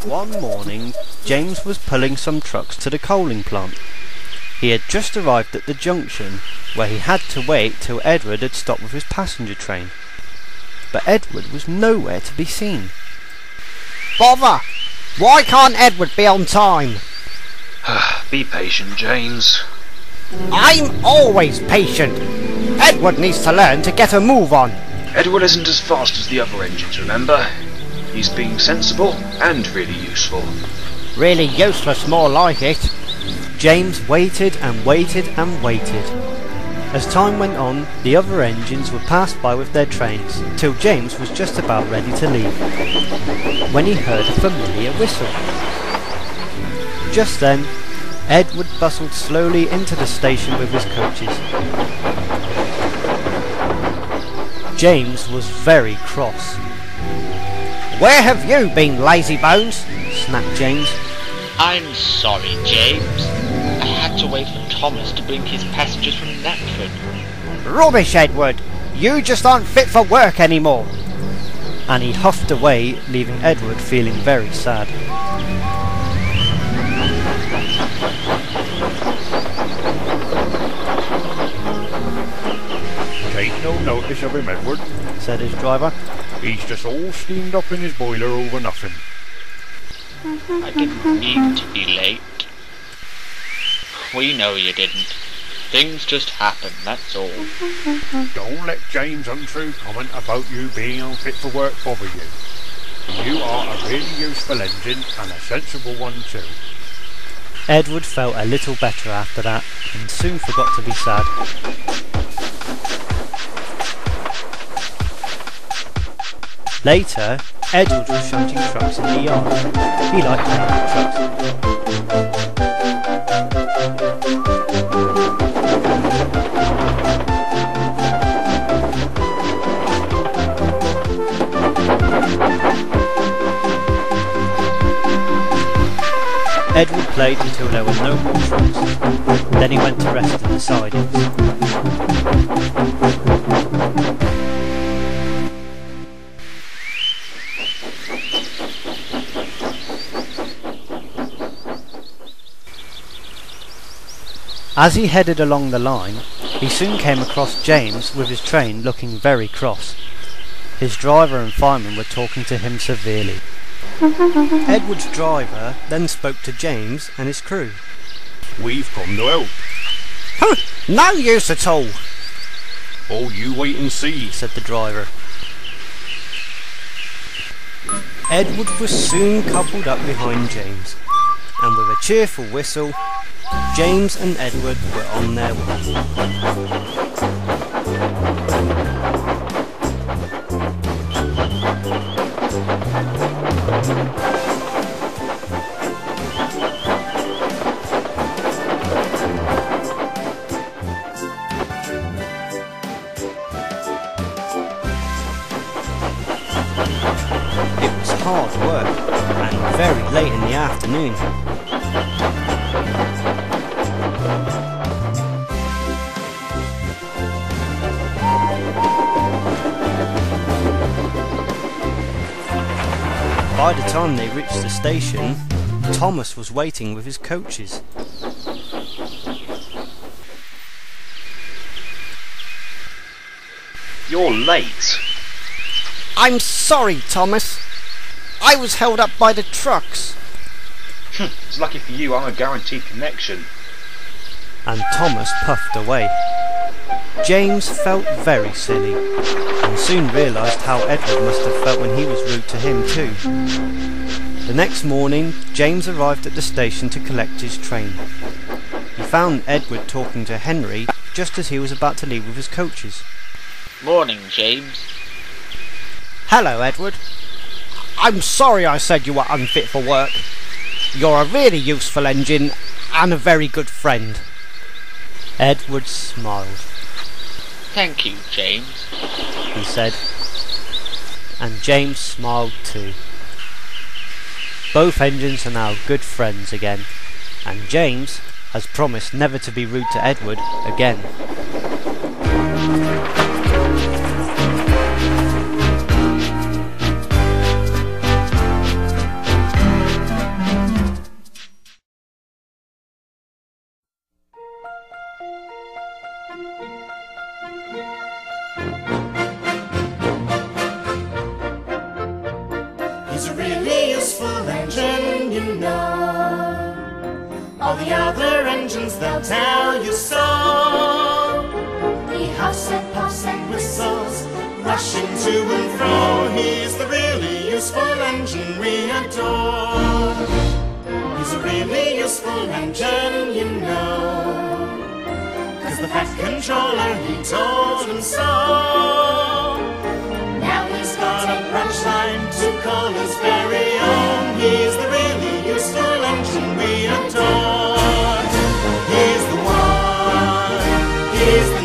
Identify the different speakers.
Speaker 1: One morning, James was pulling some trucks to the coaling plant. He had just arrived at the junction, where he had to wait till Edward had stopped with his passenger train. But Edward was nowhere to be seen.
Speaker 2: Bother! Why can't Edward be on time?
Speaker 3: Be patient, James.
Speaker 2: I'm always patient. Edward needs to learn to get a move on.
Speaker 3: Edward isn't as fast as the other engines, remember? He's being sensible and really useful.
Speaker 2: Really useless, more like it.
Speaker 1: James waited and waited and waited. As time went on, the other engines were passed by with their trains, till James was just about ready to leave, when he heard a familiar whistle. Just then, Edward bustled slowly into the station with his coaches. James was very cross.
Speaker 2: Where have you been, lazy bones?
Speaker 1: Snapped James.
Speaker 4: I'm sorry, James. I had to wait for Thomas to bring his passengers from Knapford.
Speaker 2: Rubbish, Edward. You just aren't fit for work anymore.
Speaker 1: And he huffed away, leaving Edward feeling very sad.
Speaker 5: Take no notice of him, Edward,
Speaker 1: said his driver.
Speaker 5: He's just all steamed up in his boiler over nothing.
Speaker 4: I didn't mean to be late. We know you didn't. Things just happen, that's all.
Speaker 5: Don't let James' untrue comment about you being unfit for work bother you. You are a really useful engine, and a sensible one too.
Speaker 1: Edward felt a little better after that, and soon forgot to be sad. Later, Edward was shunting trucks in the yard. He liked driving trucks. Edward played until there were no more trucks. Then he went to rest in the sidings. As he headed along the line, he soon came across James with his train looking very cross. His driver and fireman were talking to him severely. Edward's driver then spoke to James and his crew.
Speaker 5: We've come to help.
Speaker 2: Huh, no use at all.
Speaker 5: Oh, you wait and see,
Speaker 1: said the driver. Edward was soon coupled up behind James, and with a cheerful whistle, James and Edward were on their way. It was hard work, and very late in the afternoon. By the time they reached the station, Thomas was waiting with his coaches.
Speaker 3: You're late.
Speaker 2: I'm sorry, Thomas. I was held up by the trucks.
Speaker 3: It's lucky for you I'm a guaranteed connection.
Speaker 1: And Thomas puffed away. James felt very silly, and soon realised how Edward must have felt when he was rude to him too. The next morning, James arrived at the station to collect his train. He found Edward talking to Henry just as he was about to leave with his coaches.
Speaker 4: Morning, James.
Speaker 2: Hello, Edward. I'm sorry I said you were unfit for work. You're a really useful engine and a very good friend.
Speaker 1: Edward smiled.
Speaker 4: Thank you, James,
Speaker 1: he said, and James smiled too. Both engines are now good friends again, and James has promised never to be rude to Edward again.
Speaker 6: He's a really useful engine, you know. All the other engines, they'll tell you so. He huffs and puffs and whistles, rushing to and fro. He's the really useful engine we adore. He's a really useful engine, you know. 'Cause the pet controller, he told him so. Now he's got a branch line to call his very own. He's the really useful engine we adore. He's the one, he's the